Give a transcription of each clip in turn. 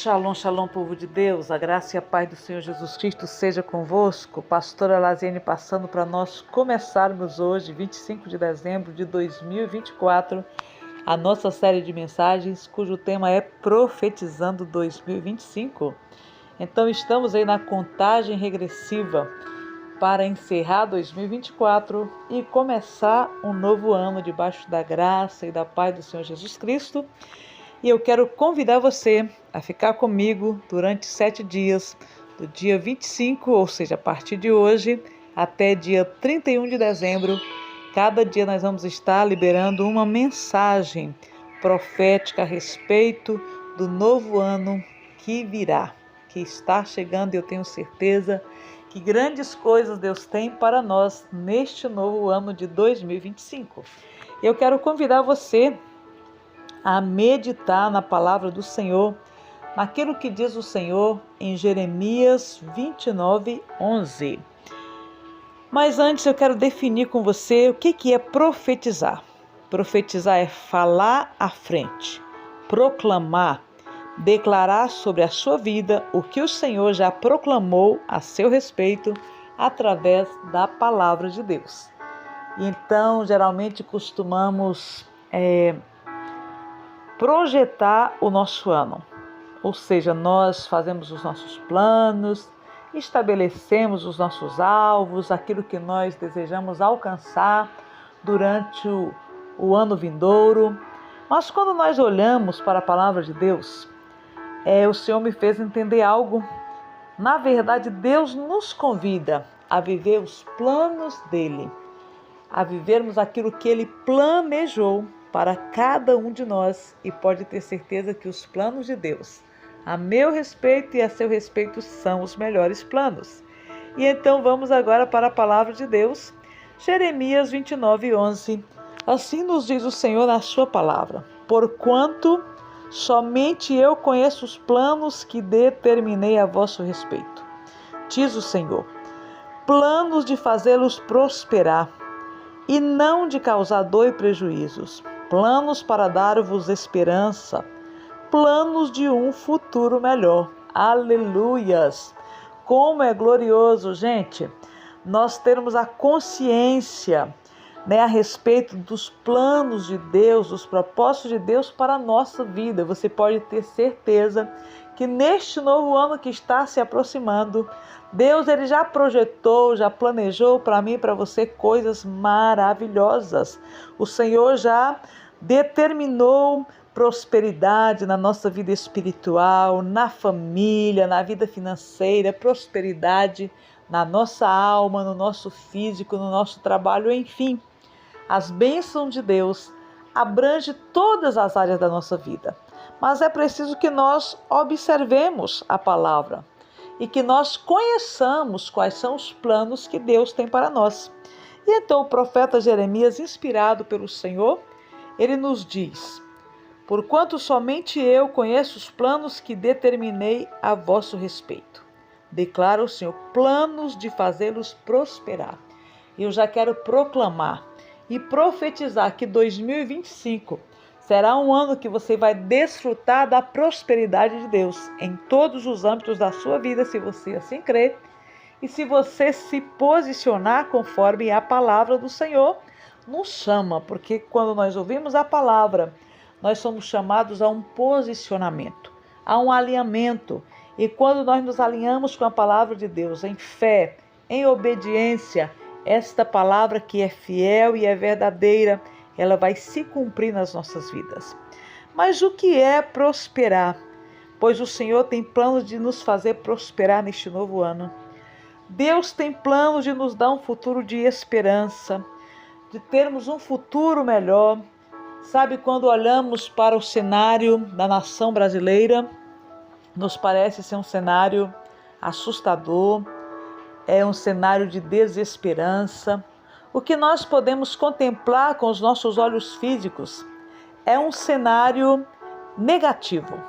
Shalom, shalom, povo de Deus, a graça e a paz do Senhor Jesus Cristo seja convosco. Pastora Laziane passando para nós começarmos hoje, 25 de dezembro de 2024, a nossa série de mensagens, cujo tema é Profetizando 2025. Então estamos aí na contagem regressiva para encerrar 2024 e começar um novo ano debaixo da graça e da paz do Senhor Jesus Cristo. E eu quero convidar você a ficar comigo durante 7 dias, do dia 25, ou seja, a partir de hoje, até dia 31 de dezembro. Cada dia nós vamos estar liberando uma mensagem profética a respeito do novo ano que virá, que está chegando, e eu tenho certeza que grandes coisas Deus tem para nós neste novo ano de 2025. Eu quero convidar você a meditar na palavra do Senhor, naquilo que diz o Senhor em Jeremias 29:11. Mas antes eu quero definir com você o que é profetizar. Profetizar é falar à frente, proclamar, declarar sobre a sua vida o que o Senhor já proclamou a seu respeito através da palavra de Deus. Então, geralmente costumamos projetar o nosso ano, ou seja, nós fazemos os nossos planos, estabelecemos os nossos alvos, aquilo que nós desejamos alcançar durante o ano vindouro. Mas quando nós olhamos para a palavra de Deus, o Senhor me fez entender algo. Na verdade, Deus nos convida a viver os planos dele, a vivermos aquilo que ele planejou para cada um de nós, e pode ter certeza que os planos de Deus, a meu respeito e a seu respeito, são os melhores planos. E então vamos agora para a palavra de Deus, Jeremias 29:11. Assim nos diz o Senhor na sua palavra: porquanto somente eu conheço os planos que determinei a vosso respeito, diz o Senhor, planos de fazê-los prosperar e não de causar dor e prejuízos, planos para dar-vos esperança, planos de um futuro melhor. Aleluias! Como é glorioso, gente, nós termos a consciência, a respeito dos planos de Deus, dos propósitos de Deus para a nossa vida. Você pode ter certeza que neste novo ano que está se aproximando, Deus ele já projetou, já planejou para mim e para você coisas maravilhosas. O Senhor já determinou prosperidade na nossa vida espiritual, na família, na vida financeira, prosperidade na nossa alma, no nosso físico, no nosso trabalho, enfim. As bênçãos de Deus abrangem todas as áreas da nossa vida. Mas é preciso que nós observemos a palavra e que nós conheçamos quais são os planos que Deus tem para nós. E então o profeta Jeremias, inspirado pelo Senhor, ele nos diz: porquanto somente eu conheço os planos que determinei a vosso respeito, declara o Senhor, planos de fazê-los prosperar. Eu já quero proclamar e profetizar que 2025 será um ano que você vai desfrutar da prosperidade de Deus em todos os âmbitos da sua vida, se você assim crer e se você se posicionar conforme a palavra do Senhor nos chama, porque quando nós ouvimos a palavra, nós somos chamados a um posicionamento, a um alinhamento. E quando nós nos alinhamos com a palavra de Deus em fé, em obediência, esta palavra que é fiel e é verdadeira, ela vai se cumprir nas nossas vidas. Mas o que é prosperar? Pois o Senhor tem planos de nos fazer prosperar neste novo ano. Deus tem planos de nos dar um futuro de esperança, de termos um futuro melhor. Sabe, quando olhamos para o cenário da nação brasileira, nos parece ser um cenário assustador, é um cenário de desesperança. O que nós podemos contemplar com os nossos olhos físicos é um cenário negativo.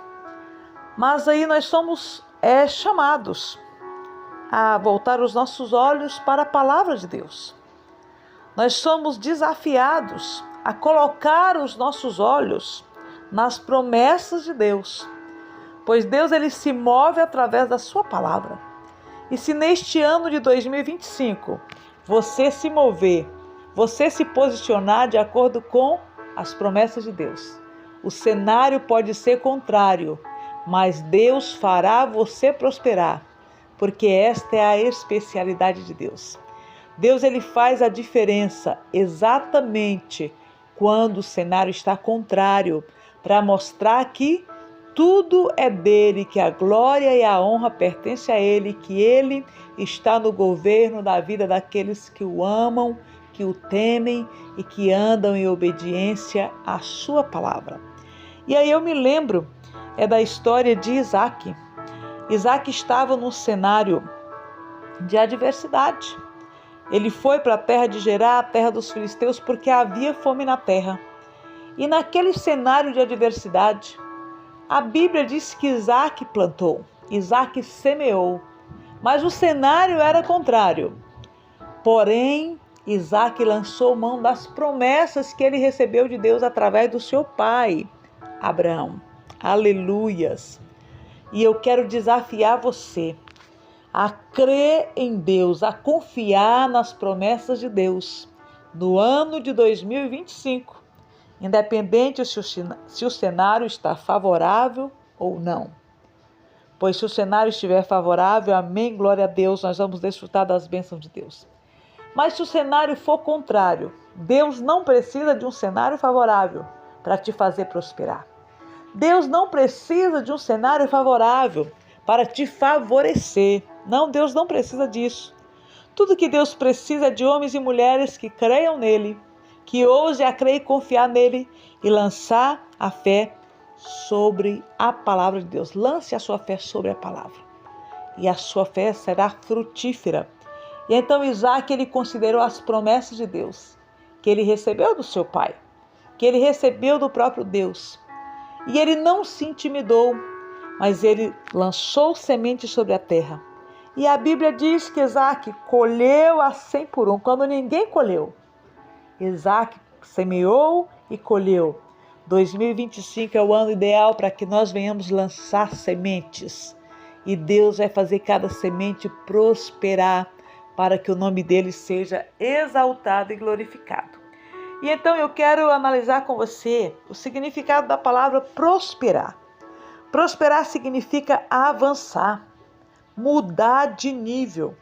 Mas aí nós somos chamados a voltar os nossos olhos para a palavra de Deus. Nós somos desafiados a colocar os nossos olhos nas promessas de Deus. pois Deus ele se move através da sua palavra. E se neste ano de 2025 você se mover, você se posicionar de acordo com as promessas de Deus, o cenário pode ser contrário, mas Deus fará você prosperar, porque esta é a especialidade de Deus. Deus ele faz a diferença exatamente quando o cenário está contrário, para mostrar que tudo é dele, que a glória e a honra pertencem a ele, que ele está no governo da vida daqueles que o amam, que o temem e que andam em obediência à sua palavra. E aí eu me lembro da história de Isaac. Isaac estava num cenário de adversidade. Ele foi para a terra de Gerar, a terra dos filisteus, porque havia fome na terra. E naquele cenário de adversidade, a Bíblia diz que Isaac plantou, Isaac semeou, mas o cenário era contrário. Porém, Isaac lançou mão das promessas que ele recebeu de Deus através do seu pai, Abraão. Aleluias! E eu quero desafiar você a crer em Deus, a confiar nas promessas de Deus no ano de 2025. Independente se o cenário está favorável ou não. Pois se o cenário estiver favorável, amém, glória a Deus, nós vamos desfrutar das bênçãos de Deus. Mas se o cenário for contrário, Deus não precisa de um cenário favorável para te fazer prosperar. Deus não precisa de um cenário favorável para te favorecer. Não, Deus não precisa disso. Tudo que Deus precisa é de homens e mulheres que creiam nele, que ouse a crer e confiar nele e lançar a fé sobre a palavra de Deus. Lance a sua fé sobre a palavra e a sua fé será frutífera. E então Isaac ele considerou as promessas de Deus que ele recebeu do seu pai, que ele recebeu do próprio Deus. E ele não se intimidou, mas ele lançou semente sobre a terra. E a Bíblia diz que Isaac colheu a 100 por 1, quando ninguém colheu. Isaac semeou e colheu. 2025 é o ano ideal para que nós venhamos lançar sementes. E Deus vai fazer cada semente prosperar para que o nome dele seja exaltado e glorificado. E então eu quero analisar com você o significado da palavra prosperar. Prosperar significa avançar, mudar de nível.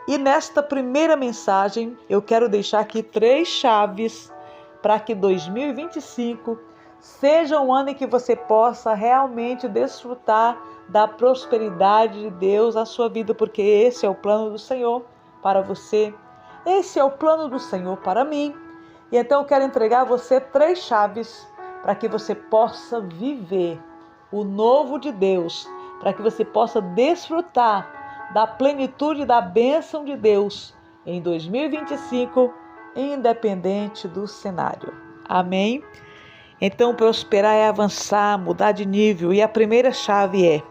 E nesta primeira mensagem, eu quero deixar aqui 3 chaves para que 2025 seja um ano em que você possa realmente desfrutar da prosperidade de Deus na sua vida, porque esse é o plano do Senhor para você, esse é o plano do Senhor para mim. E então eu quero entregar a você 3 chaves para que você possa viver o novo de Deus, para que você possa desfrutar da plenitude da bênção de Deus em 2025, independente do cenário. Amém? Então, prosperar é avançar, mudar de nível. E a primeira chave é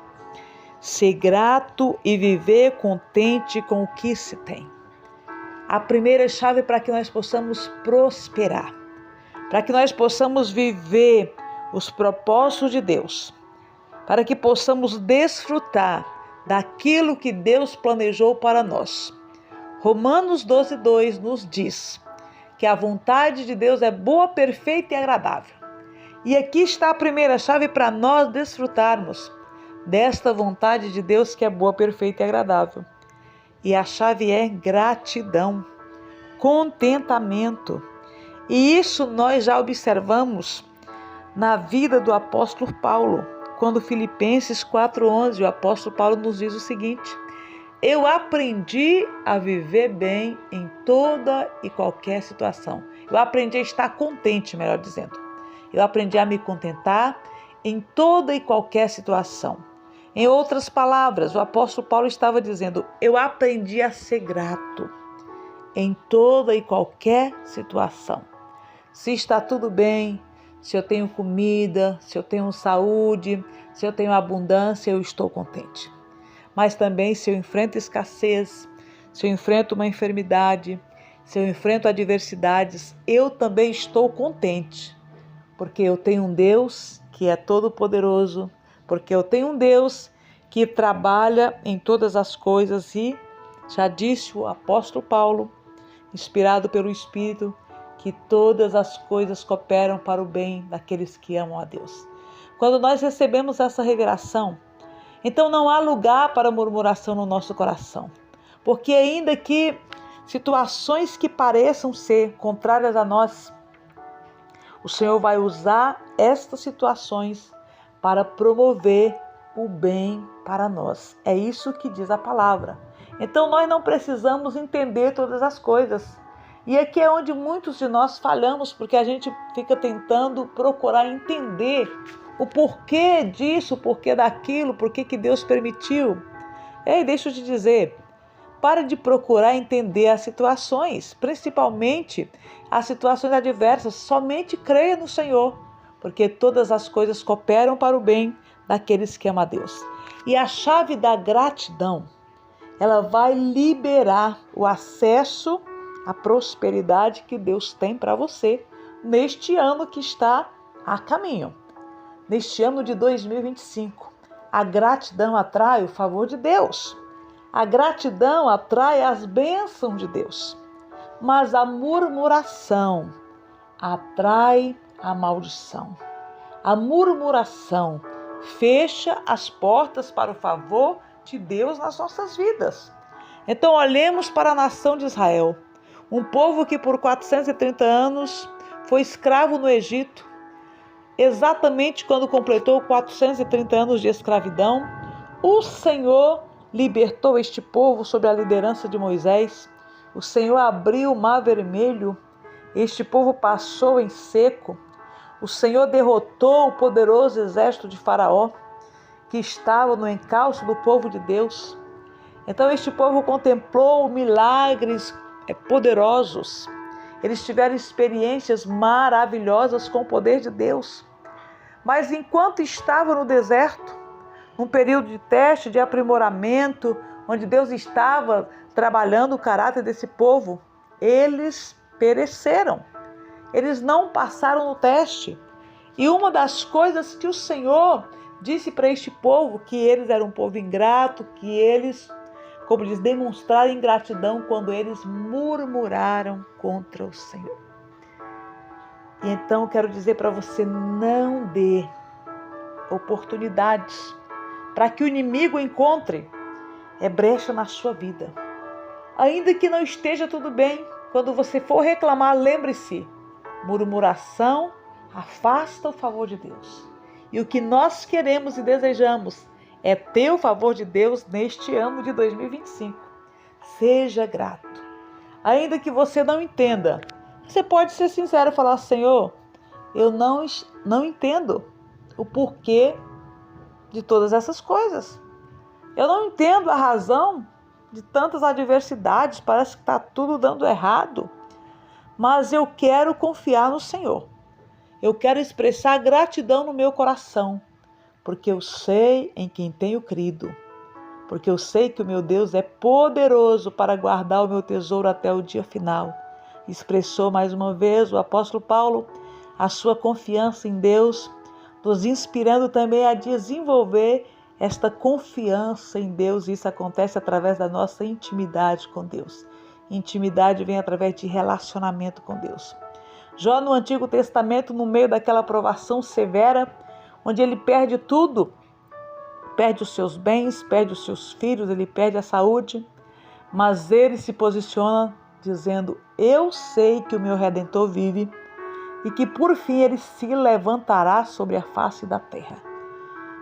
ser grato e viver contente com o que se tem. A primeira chave para que nós possamos prosperar, para que nós possamos viver os propósitos de Deus, para que possamos desfrutar daquilo que Deus planejou para nós. Romanos 12:2 nos diz que a vontade de Deus é boa, perfeita e agradável. E aqui está a primeira chave para nós desfrutarmos desta vontade de Deus que é boa, perfeita e agradável. E a chave é gratidão, contentamento. E isso nós já observamos na vida do apóstolo Paulo. Quando Filipenses 4:11, o apóstolo Paulo nos diz o seguinte: eu aprendi a viver bem em toda e qualquer situação. Eu aprendi a estar contente, melhor dizendo. Eu aprendi a me contentar em toda e qualquer situação. Em outras palavras, o apóstolo Paulo estava dizendo: eu aprendi a ser grato em toda e qualquer situação. Se está tudo bem, se eu tenho comida, se eu tenho saúde, se eu tenho abundância, eu estou contente. Mas também se eu enfrento escassez, se eu enfrento uma enfermidade, se eu enfrento adversidades, eu também estou contente. Porque eu tenho um Deus que é todo-poderoso, porque eu tenho um Deus que trabalha em todas as coisas e já disse o apóstolo Paulo, inspirado pelo Espírito, que todas as coisas cooperam para o bem daqueles que amam a Deus. Quando nós recebemos essa revelação, então não há lugar para murmuração no nosso coração, porque ainda que situações que pareçam ser contrárias a nós, o Senhor vai usar estas situações para promover o bem para nós. É isso que diz a palavra. Então nós não precisamos entender todas as coisas. E aqui é onde muitos de nós falhamos, porque a gente fica tentando procurar entender o porquê disso, o porquê daquilo, porquê que Deus permitiu. Ei, deixa eu te dizer, pare de procurar entender as situações, principalmente as situações adversas. Somente creia no Senhor, porque todas as coisas cooperam para o bem daqueles que amam a Deus. E a chave da gratidão, ela vai liberar o acesso à prosperidade que Deus tem para você neste ano que está a caminho. Neste ano de 2025, a gratidão atrai o favor de Deus. A gratidão atrai as bênçãos de Deus. Mas a murmuração atrai a maldição. A murmuração fecha as portas para o favor de Deus nas nossas vidas. Então olhemos para a nação de Israel, um povo que por 430 anos foi escravo no Egito. Exatamente quando completou 430 anos de escravidão, o Senhor libertou este povo sob a liderança de Moisés. O Senhor abriu o Mar Vermelho, este povo passou em seco. O Senhor derrotou o poderoso exército de Faraó, que estava no encalço do povo de Deus. Então este povo contemplou milagres poderosos. Eles tiveram experiências maravilhosas com o poder de Deus. Mas enquanto estavam no deserto, num período de teste, de aprimoramento, onde Deus estava trabalhando o caráter desse povo, eles pereceram. Eles não passaram no teste. E uma das coisas que o Senhor disse para este povo, que eles eram um povo ingrato, que eles, como diz, demonstraram ingratidão quando eles murmuraram contra o Senhor. E então eu quero dizer para você, não dê oportunidades para que o inimigo encontre brecha na sua vida. Ainda que não esteja tudo bem, quando você for reclamar, lembre-se, murmuração afasta o favor de Deus. E o que nós queremos e desejamos é ter o favor de Deus neste ano de 2025. Seja grato. Ainda que você não entenda, você pode ser sincero e falar, Senhor, eu não entendo o porquê de todas essas coisas. Eu não entendo a razão de tantas adversidades, parece que está tudo dando errado. Mas eu quero confiar no Senhor. Eu quero expressar gratidão no meu coração, porque eu sei em quem tenho crido. Porque eu sei que o meu Deus é poderoso para guardar o meu tesouro até o dia final. Expressou mais uma vez o apóstolo Paulo a sua confiança em Deus, nos inspirando também a desenvolver esta confiança em Deus. Isso acontece através da nossa intimidade com Deus. Intimidade vem através de relacionamento com Deus. Jó, no Antigo Testamento, no meio daquela provação severa, onde ele perde tudo, perde os seus bens, perde os seus filhos, ele perde a saúde, mas ele se posiciona dizendo, eu sei que o meu Redentor vive e que por fim ele se levantará sobre a face da terra.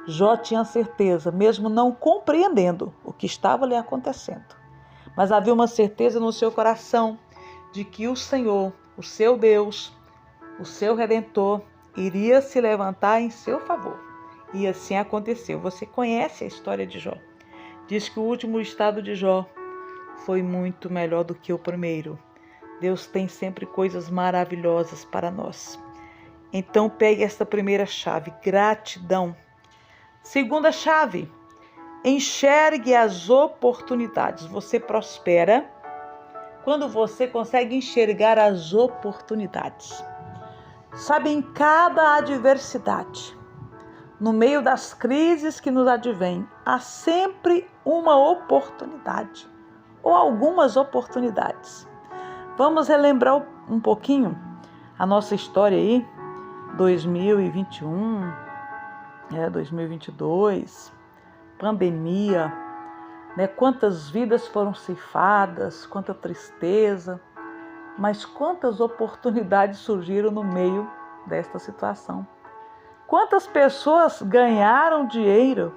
Jó tinha certeza, mesmo não compreendendo o que estava lhe acontecendo, mas havia uma certeza no seu coração de que o Senhor, o seu Deus, o seu Redentor, iria se levantar em seu favor. E assim aconteceu. Você conhece a história de Jó. Diz que o último estado de Jó foi muito melhor do que o primeiro. Deus tem sempre coisas maravilhosas para nós. Então pegue esta primeira chave, gratidão. Segunda chave, enxergue as oportunidades. Você prospera quando você consegue enxergar as oportunidades. Sabe, em cada adversidade, no meio das crises que nos advêm, há sempre uma oportunidade, ou algumas oportunidades. Vamos relembrar um pouquinho a nossa história aí, 2021, 2022, pandemia, né? Quantas vidas foram ceifadas, quanta tristeza, mas quantas oportunidades surgiram no meio desta situação. Quantas pessoas ganharam dinheiro,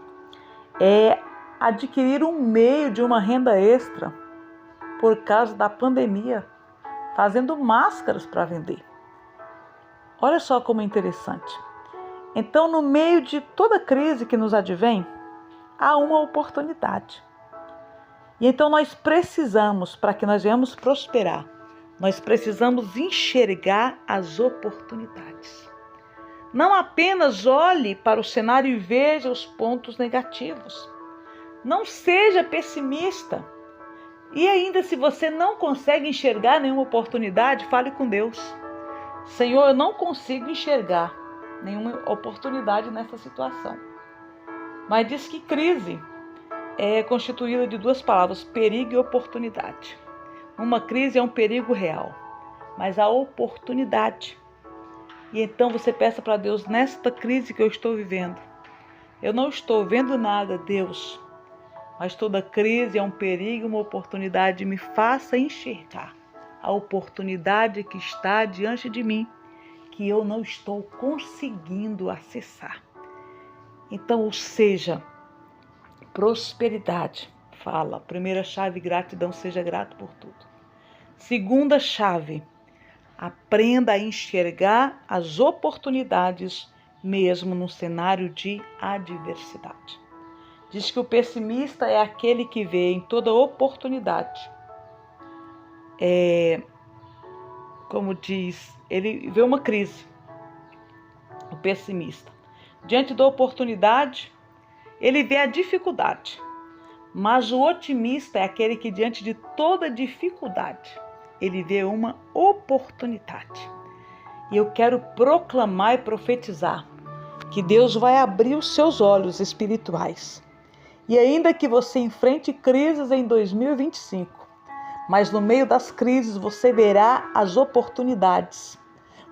adquiriram um meio de uma renda extra por causa da pandemia, fazendo máscaras para vender. Olha só como é interessante. Então, no meio de toda crise que nos advém, há uma oportunidade. E então nós precisamos, para que nós venhamos prosperar, nós precisamos enxergar as oportunidades. Não apenas olhe para o cenário e veja os pontos negativos. Não seja pessimista. E ainda, se você não consegue enxergar nenhuma oportunidade, fale com Deus. Senhor, eu não consigo enxergar nenhuma oportunidade nessa situação. Mas diz que crise é constituída de duas palavras, perigo e oportunidade. Uma crise é um perigo real, mas a oportunidade. E então você peça para Deus, nesta crise que eu estou vivendo, eu não estou vendo nada, Deus, mas toda crise é um perigo, uma oportunidade. Me faça enxergar a oportunidade que está diante de mim, que eu não estou conseguindo acessar. Então, ou seja, prosperidade, fala. Primeira chave, gratidão, seja grato por tudo. Segunda chave, aprenda a enxergar as oportunidades mesmo no cenário de adversidade. Diz que o pessimista é aquele que vê em toda oportunidade. Como diz, ele vê uma crise. O pessimista. Diante da oportunidade, ele vê a dificuldade. Mas o otimista é aquele que, diante de toda dificuldade, ele vê uma oportunidade. E eu quero proclamar e profetizar que Deus vai abrir os seus olhos espirituais. E ainda que você enfrente crises em 2025, mas no meio das crises você verá as oportunidades.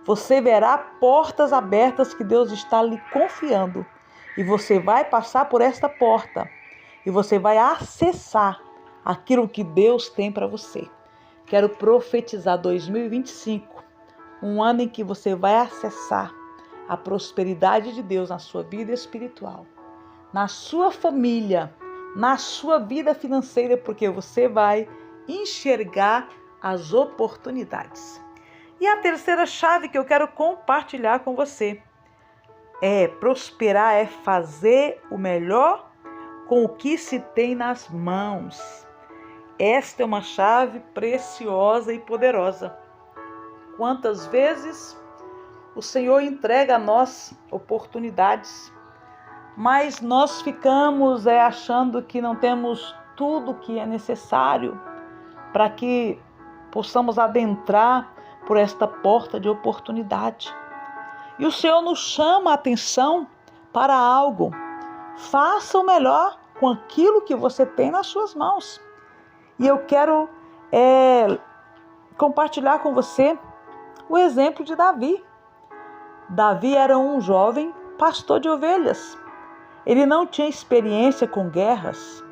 Você verá portas abertas que Deus está lhe confiando. E você vai passar por esta porta. E você vai acessar aquilo que Deus tem para você. Quero profetizar 2025, um ano em que você vai acessar a prosperidade de Deus na sua vida espiritual, na sua família, na sua vida financeira, porque você vai enxergar as oportunidades. E a terceira chave que eu quero compartilhar com você prosperar, é fazer o melhor com o que se tem nas mãos. Esta é uma chave preciosa e poderosa. Quantas vezes o Senhor entrega a nós oportunidades, mas nós ficamos achando que não temos tudo que é necessário para que possamos adentrar por esta porta de oportunidade. E o Senhor nos chama a atenção para algo. Faça o melhor com aquilo que você tem nas suas mãos. E eu quero compartilhar com você o exemplo de Davi. Davi era um jovem pastor de ovelhas. Ele não tinha experiência com guerras.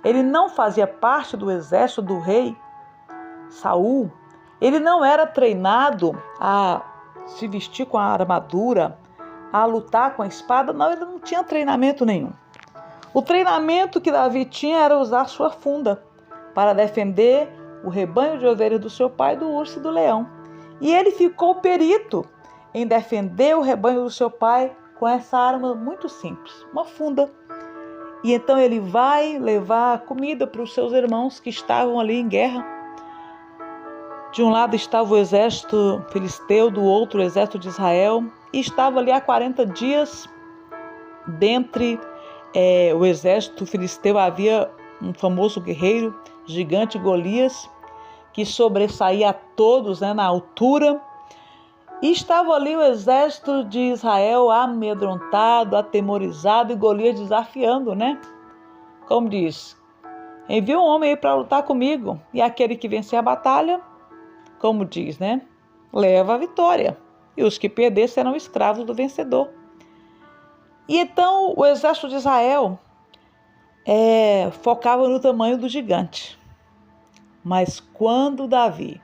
Ele não fazia parte do exército do rei Saul. Ele não era treinado a se vestir com a armadura, a lutar com a espada. Não, ele não tinha treinamento nenhum. O treinamento que Davi tinha era usar sua funda para defender o rebanho de ovelhas do seu pai do urso e do leão. E ele ficou perito em defender o rebanho do seu pai com essa arma muito simples, uma funda. E então ele vai levar comida para os seus irmãos que estavam ali em guerra. De um lado estava o exército filisteu, do outro o exército de Israel. E estava ali há 40 dias. Dentre o exército filisteu havia um famoso guerreiro, gigante Golias, que sobressaía a todos na altura. E estava ali o exército de Israel amedrontado, atemorizado, e Golias desafiando, né? Como diz, envia um homem aí para lutar comigo, e aquele que vencer a batalha, como diz, né? Leva a vitória, e os que perder serão escravos do vencedor. E então o exército de Israel focava no tamanho do gigante. Mas quando Davi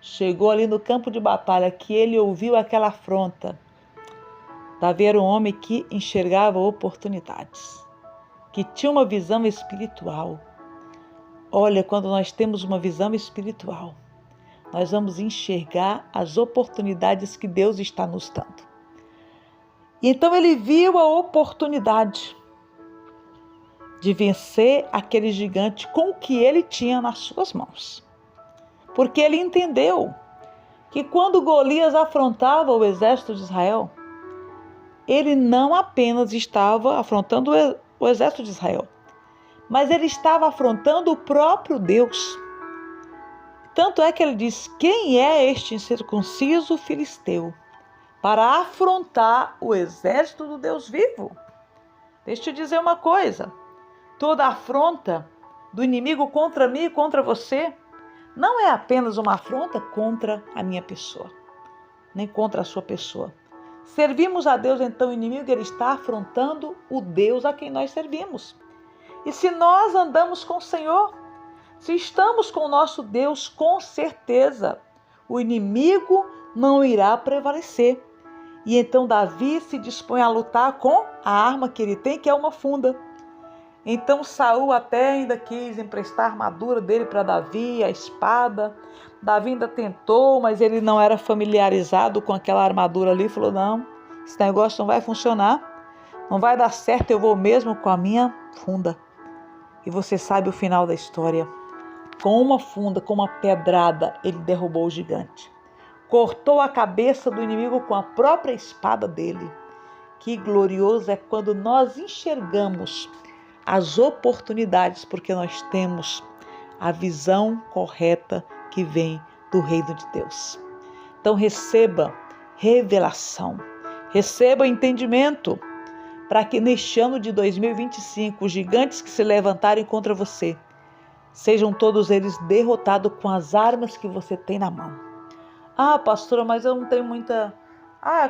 chegou ali no campo de batalha, que ele ouviu aquela afronta, Davi era um homem que enxergava oportunidades, que tinha uma visão espiritual. Olha, quando nós temos uma visão espiritual, nós vamos enxergar as oportunidades que Deus está nos dando. E então ele viu a oportunidade de vencer aquele gigante com o que ele tinha nas suas mãos. Porque ele entendeu que quando Golias afrontava o exército de Israel, ele não apenas estava afrontando o exército de Israel, mas ele estava afrontando o próprio Deus. Tanto é que ele diz: quem é este incircunciso filisteu para afrontar o exército do Deus vivo? Deixa eu te dizer uma coisa: toda afronta do inimigo contra mim e contra você não é apenas uma afronta contra a minha pessoa, nem contra a sua pessoa. Servimos a Deus, então o inimigo ele está afrontando o Deus a quem nós servimos. E se nós andamos com o Senhor, se estamos com o nosso Deus, com certeza o inimigo não irá prevalecer. E então Davi se dispõe a lutar com a arma que ele tem, que é uma funda. Então Saul até ainda quis emprestar a armadura dele para Davi, a espada. Davi ainda tentou, mas ele não era familiarizado com aquela armadura ali. Falou: não, esse negócio não vai funcionar, não vai dar certo, eu vou mesmo com a minha funda. E você sabe o final da história. Com uma funda, com uma pedrada, ele derrubou o gigante. Cortou a cabeça do inimigo com a própria espada dele. Que glorioso é quando nós enxergamos as oportunidades, porque nós temos a visão correta que vem do reino de Deus. Então receba revelação, receba entendimento, para que neste ano de 2025 os gigantes que se levantarem contra você sejam todos eles derrotados com as armas que você tem na mão. Ah, pastora, mas eu não tenho muita...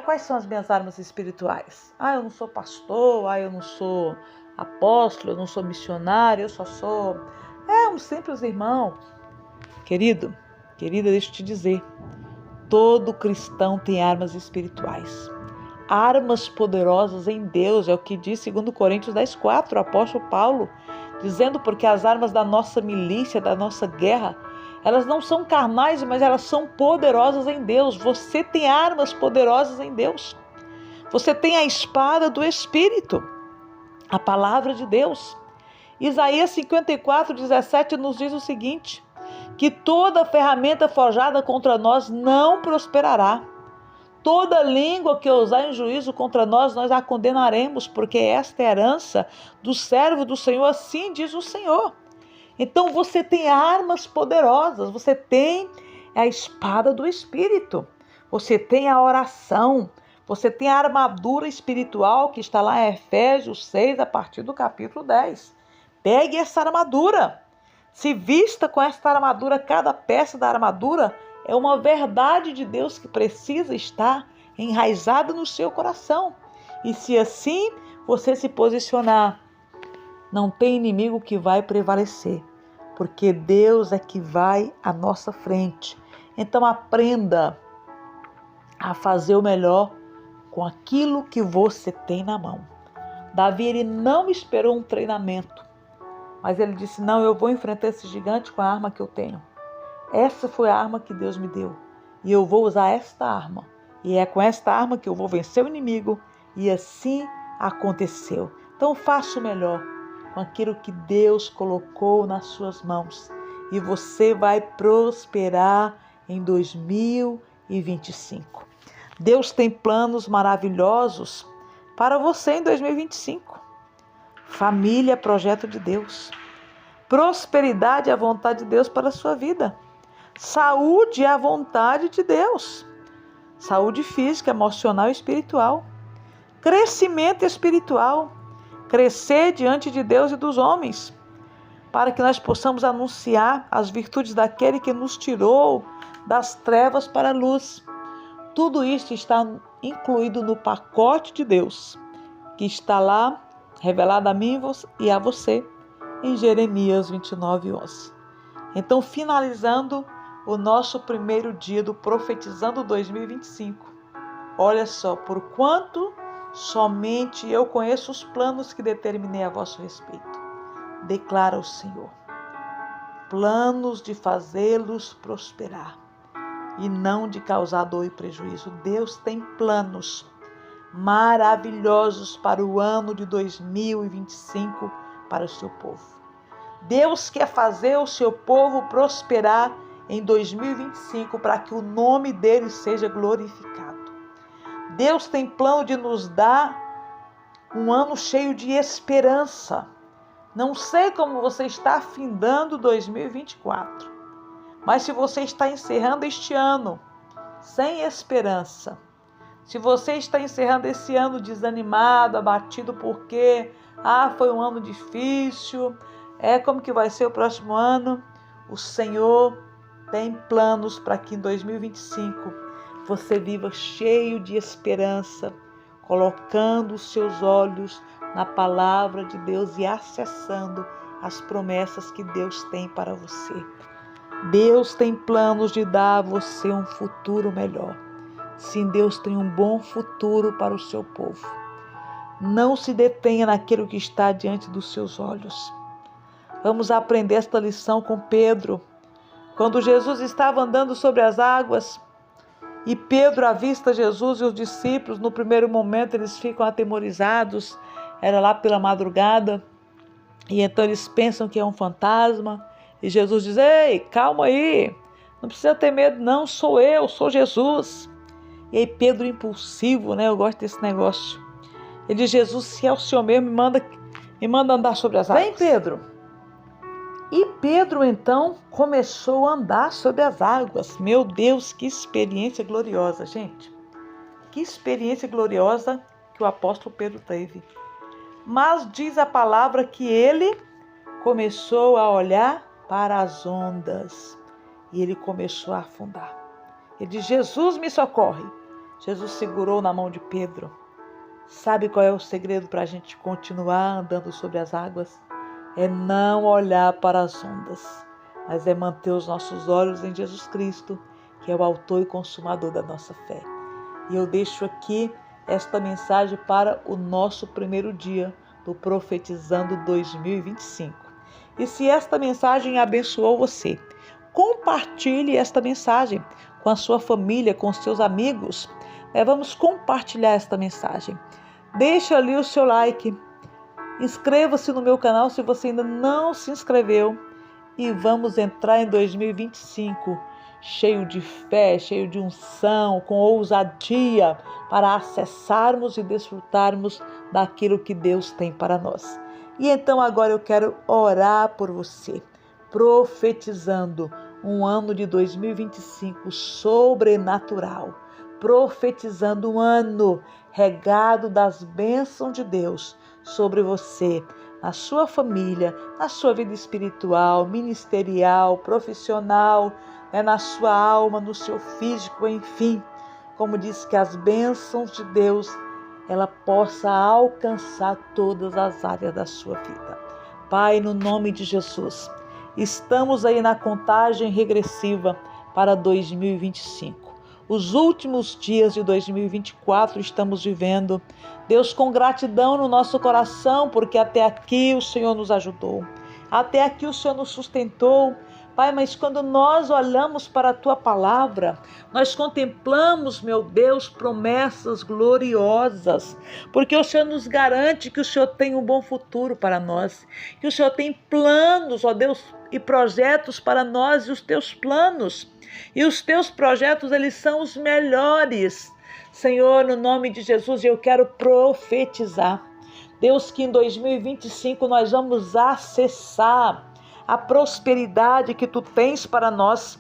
quais são as minhas armas espirituais? Eu não sou pastor, eu não sou apóstolo, eu não sou missionário, eu só sou um simples irmão. Querido, querida, deixa eu te dizer, todo cristão tem armas espirituais, armas poderosas em Deus, é o que diz 2 Coríntios 10:4, o apóstolo Paulo, dizendo: porque as armas da nossa milícia, da nossa guerra, elas não são carnais, mas elas são poderosas em Deus. Você tem armas poderosas em Deus. Você tem a espada do Espírito, a palavra de Deus. Isaías 54:17 nos diz o seguinte: que toda ferramenta forjada contra nós não prosperará. Toda língua que ousar em juízo contra nós, nós a condenaremos, porque esta é a herança do servo do Senhor, assim diz o Senhor. Então você tem armas poderosas, você tem a espada do Espírito, você tem a oração, você tem a armadura espiritual que está lá em Efésios 6, a partir do capítulo 10. Pegue essa armadura, se vista com esta armadura, cada peça da armadura é uma verdade de Deus que precisa estar enraizada no seu coração. E se assim você se posicionar, não tem inimigo que vai prevalecer, porque Deus é que vai à nossa frente. Então aprenda a fazer o melhor com aquilo que você tem na mão. Davi, ele não esperou um treinamento, mas ele disse: não, eu vou enfrentar esse gigante com a arma que eu tenho. Essa foi a arma que Deus me deu, e eu vou usar esta arma, e é com esta arma que eu vou vencer o inimigo. E assim aconteceu. Então faça o melhor com aquilo que Deus colocou nas suas mãos, e você vai prosperar em 2025. Deus tem planos maravilhosos para você em 2025. Família é projeto de Deus. Prosperidade é a vontade de Deus para a sua vida. Saúde é a vontade de Deus. saúde física, emocional e espiritual, crescimento espiritual, crescer diante de Deus e dos homens, para que nós possamos anunciar as virtudes daquele que nos tirou das trevas para a luz. Tudo isso está incluído no pacote de Deus, que está lá, revelado a mim e a você, em Jeremias 29:11. Então, finalizando o nosso primeiro dia do Profetizando 2025, olha só, porquanto somente eu conheço os planos que determinei a vosso respeito, declara o Senhor, planos de fazê-los prosperar e não de causar dor e prejuízo. Deus tem planos maravilhosos para o ano de 2025 para o seu povo. Deus quer fazer o seu povo prosperar em 2025 para que o nome dele seja glorificado. Deus tem plano de nos dar um ano cheio de esperança. Não sei como você está findando 2024, mas se você está encerrando este ano sem esperança, se você está encerrando esse ano desanimado, abatido porque foi um ano difícil, como que vai ser o próximo ano? O Senhor tem planos para que em 2025 você viva cheio de esperança, colocando os seus olhos na palavra de Deus e acessando as promessas que Deus tem para você. Deus tem planos de dar a você um futuro melhor. Sim, Deus tem um bom futuro para o seu povo. Não se detenha naquilo que está diante dos seus olhos. Vamos aprender esta lição com Pedro. Quando Jesus estava andando sobre as águas e Pedro avista Jesus e os discípulos, no primeiro momento eles ficam atemorizados, era lá pela madrugada, e então eles pensam que é um fantasma, e Jesus diz: ei, calma aí, não precisa ter medo não, sou eu, sou Jesus. E aí Pedro, impulsivo, eu gosto desse negócio, ele diz: Jesus, se é o Senhor mesmo, me manda andar sobre as águas. Vem, Pedro. E Pedro então começou a andar sobre as águas. Meu Deus, que experiência gloriosa, gente. Que experiência gloriosa que o apóstolo Pedro teve. Mas diz a palavra que ele começou a olhar para as ondas e ele começou a afundar. Ele diz: Jesus, me socorre. Jesus segurou na mão de Pedro. Sabe qual é o segredo para a gente continuar andando sobre as águas? É não olhar para as ondas, mas é manter os nossos olhos em Jesus Cristo, que é o autor e consumador da nossa fé. E eu deixo aqui esta mensagem para o nosso primeiro dia do Profetizando 2025. E se esta mensagem abençoou você, compartilhe esta mensagem com a sua família, com os seus amigos. Vamos compartilhar esta mensagem. Deixa ali o seu like. Inscreva-se no meu canal se você ainda não se inscreveu. E vamos entrar em 2025 cheio de fé, cheio de unção, com ousadia, para acessarmos e desfrutarmos daquilo que Deus tem para nós. E então agora eu quero orar por você, profetizando um ano de 2025 sobrenatural, profetizando um ano regado das bênçãos de Deus sobre você, na sua família, na sua vida espiritual, ministerial, profissional, na sua alma, no seu físico, enfim. Como diz, que as bênçãos de Deus, ela possa alcançar todas as áreas da sua vida. Pai, no nome de Jesus, estamos aí na contagem regressiva para 2025. Os últimos dias de 2024 estamos vivendo. Deus, com gratidão no nosso coração, porque até aqui o Senhor nos ajudou. Até aqui o Senhor nos sustentou. Pai, mas quando nós olhamos para a Tua palavra, nós contemplamos, meu Deus, promessas gloriosas, porque o Senhor nos garante que o Senhor tem um bom futuro para nós, que o Senhor tem planos, ó Deus, e projetos para nós, e os Teus planos, e os Teus projetos, eles são os melhores. Senhor, no nome de Jesus, eu quero profetizar, Deus, que em 2025 nós vamos acessar a prosperidade que Tu tens para nós.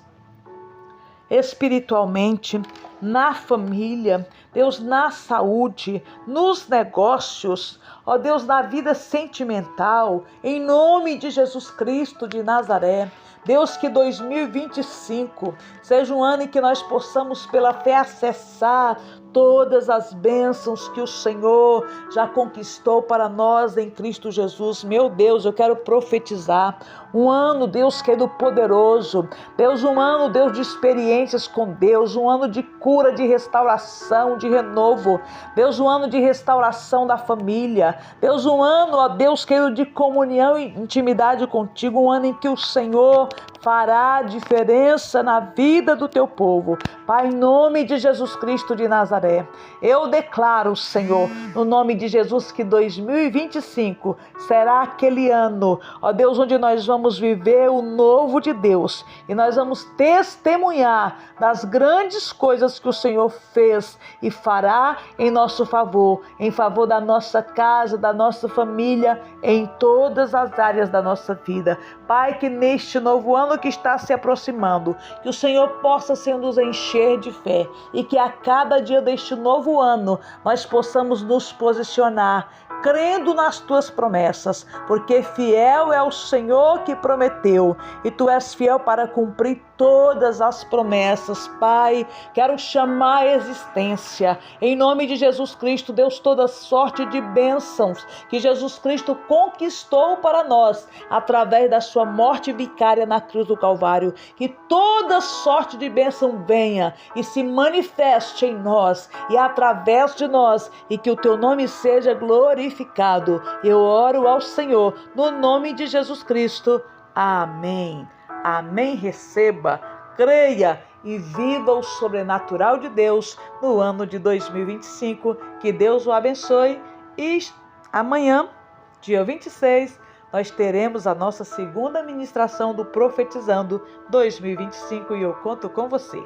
espiritualmente, na família, Deus, na saúde, nos negócios, ó Deus, na vida sentimental, em nome de Jesus Cristo de Nazaré. Deus, que 2025 seja um ano em que nós possamos pela fé acessar todas as bênçãos que o Senhor já conquistou para nós em Cristo Jesus. Meu Deus, eu quero profetizar um ano, Deus querido, poderoso. Deus, um ano, Deus, de experiências com Deus, um ano de cura, de restauração, de renovo. Deus, um ano de restauração da família. Deus, um ano, ó Deus querido, de comunhão e intimidade contigo, um ano em que o Senhor fará diferença na vida do teu povo. Pai, em nome de Jesus Cristo de Nazaré, eu declaro, Senhor, no nome de Jesus, que 2025 será aquele ano, ó Deus, onde nós vamos viver o novo de Deus e nós vamos testemunhar das grandes coisas que o Senhor fez e fará em nosso favor, em favor da nossa casa, da nossa família, em todas as áreas da nossa vida. Pai, que neste novo ano que está se aproximando, que o Senhor possa, Senhor, nos encher de fé e que a cada dia deste novo ano nós possamos nos posicionar crendo nas tuas promessas, porque fiel é o Senhor que prometeu e tu és fiel para cumprir todas as promessas. Pai, quero chamar a existência, em nome de Jesus Cristo, Deus, toda sorte de bênçãos que Jesus Cristo conquistou para nós através da sua morte vicária na cruz do Calvário, que toda sorte de bênção venha e se manifeste em nós e através de nós, e que o teu nome seja glorificado. Eu oro ao Senhor no nome de Jesus Cristo. Amém. Amém. Receba, creia e viva o sobrenatural de Deus no ano de 2025. Que Deus o abençoe. E amanhã, dia 26, nós teremos a nossa segunda ministração do Profetizando 2025 e eu conto com você.